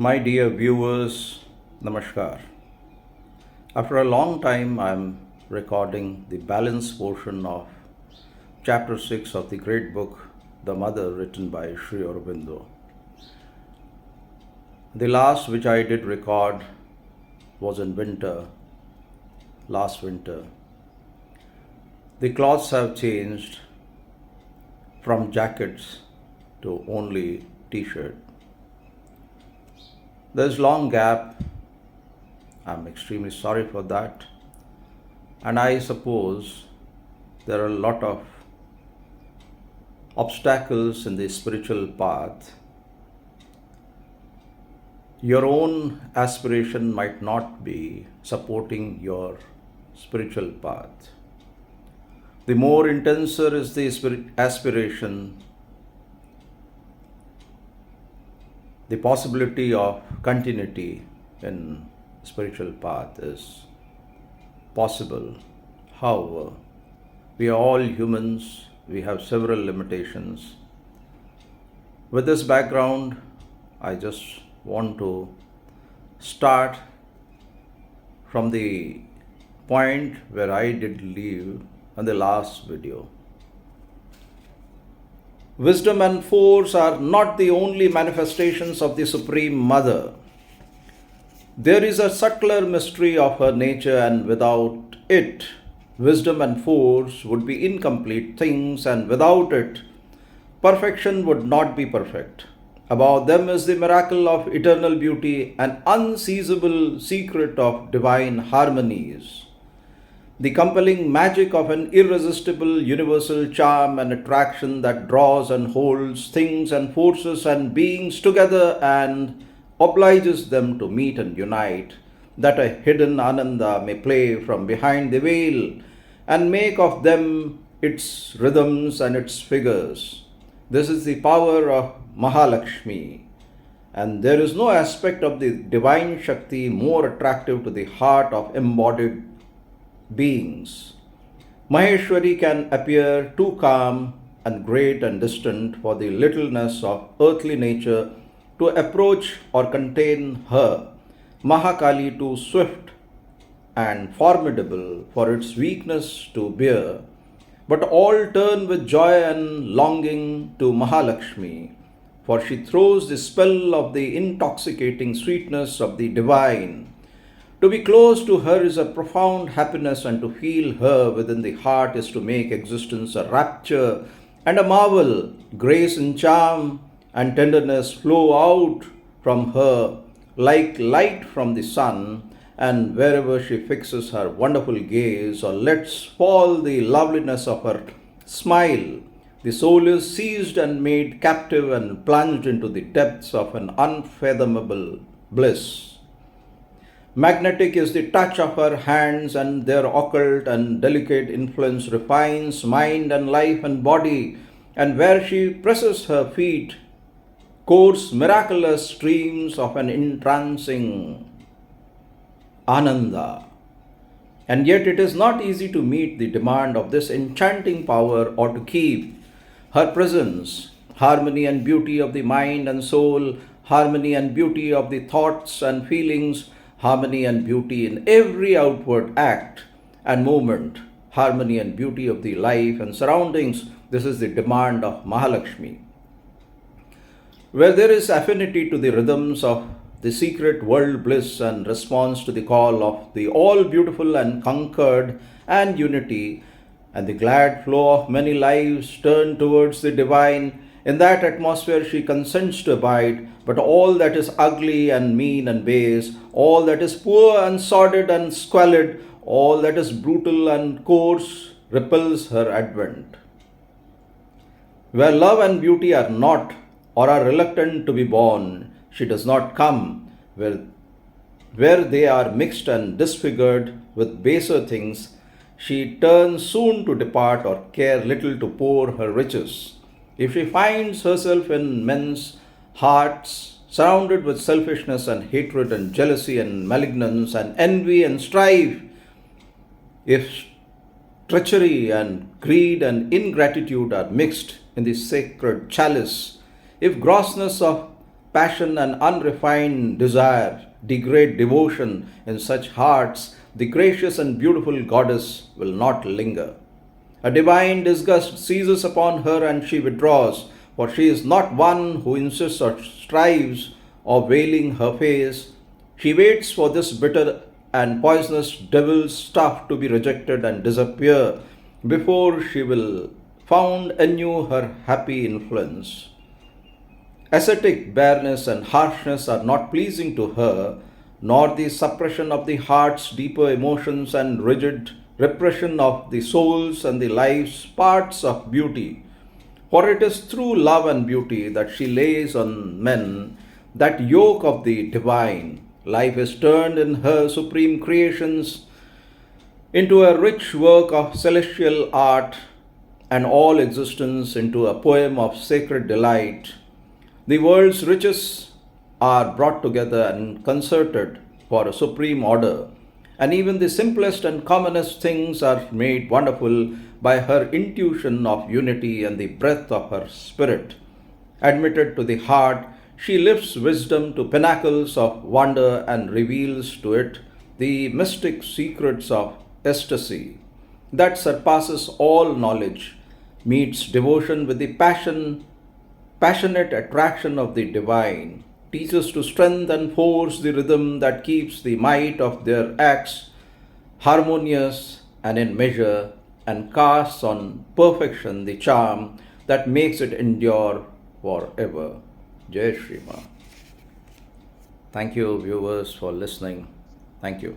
My dear viewers, Namaskar. After a long time, I'm recording the balance portion of chapter 6 of the great book, The Mother, written by Sri Aurobindo. The last which I did record was in winter, last winter. The clothes have changed from jackets to only t-shirt. There's long gap. I'm extremely sorry for that. And I suppose there are a lot of obstacles in the spiritual path. Your own aspiration might not be supporting your spiritual path. The more intenser is the aspiration, the possibility of continuity in spiritual path is possible. However, we are all humans, we have several limitations. With this background, I just want to start from the point where I did leave in the last video. Wisdom and force are not the only manifestations of the Supreme Mother. There is a subtler mystery of her nature, and without it, wisdom and force would be incomplete things, and without it, perfection would not be perfect. Above them is the miracle of eternal beauty, an unseizable secret of divine harmonies. The compelling magic of an irresistible universal charm and attraction that draws and holds things and forces and beings together and obliges them to meet and unite, that a hidden Ananda may play from behind the veil and make of them its rhythms and its figures. This is the power of Mahalakshmi, and there is no aspect of the divine Shakti more attractive to the heart of embodied beings. Maheshwari can appear too calm and great and distant for the littleness of earthly nature to approach or contain her, Mahakali too swift and formidable for its weakness to bear. But all turn with joy and longing to Mahalakshmi, for she throws the spell of the intoxicating sweetness of the divine. To be close to her is a profound happiness, and to feel her within the heart is to make existence a rapture and a marvel. Grace and charm and tenderness flow out from her like light from the sun, and wherever she fixes her wonderful gaze or lets fall the loveliness of her smile, the soul is seized and made captive and plunged into the depths of an unfathomable bliss. Magnetic is the touch of her hands, and their occult and delicate influence refines mind and life and body, and where she presses her feet, course miraculous streams of an entrancing Ananda. And yet it is not easy to meet the demand of this enchanting power, or to keep her presence, harmony and beauty of the mind and soul, harmony and beauty of the thoughts and feelings, harmony and beauty in every outward act and movement, harmony and beauty of the life and surroundings. This is the demand of Mahalakshmi. Where there is affinity to the rhythms of the secret world bliss and response to the call of the all beautiful and conquered and unity, and the glad flow of many lives turn towards the divine, in that atmosphere she consents to abide. But all that is ugly and mean and base, all that is poor and sordid and squalid, all that is brutal and coarse, repels her advent. Where love and beauty are not, or are reluctant to be born, she does not come. Where they are mixed and disfigured with baser things, she turns soon to depart, or care little to pour her riches. If she finds herself in men's hearts, surrounded with selfishness and hatred and jealousy and malignance and envy and strife, if treachery and greed and ingratitude are mixed in the sacred chalice, if grossness of passion and unrefined desire degrade devotion in such hearts, the gracious and beautiful goddess will not linger. A divine disgust seizes upon her and she withdraws, for she is not one who insists or strives or veiling her face. She waits for this bitter and poisonous devil's stuff to be rejected and disappear before she will found anew her happy influence. Ascetic bareness and harshness are not pleasing to her, nor the suppression of the heart's deeper emotions and rigid repression of the soul's and the life's parts of beauty. For it is through love and beauty that she lays on men that yoke of the divine. Life is turned in her supreme creations into a rich work of celestial art, and all existence into a poem of sacred delight. The world's riches are brought together and concerted for a supreme order, and even the simplest and commonest things are made wonderful by her intuition of unity and the breath of her spirit. Admitted to the heart, she lifts wisdom to pinnacles of wonder and reveals to it the mystic secrets of ecstasy that surpasses all knowledge, meets devotion with the passionate attraction of the divine, teaches to strength and force the rhythm that keeps the might of their acts harmonious and in measure, and casts on perfection the charm that makes it endure forever. Jai Shri Ma. Thank you, viewers, for listening. Thank you.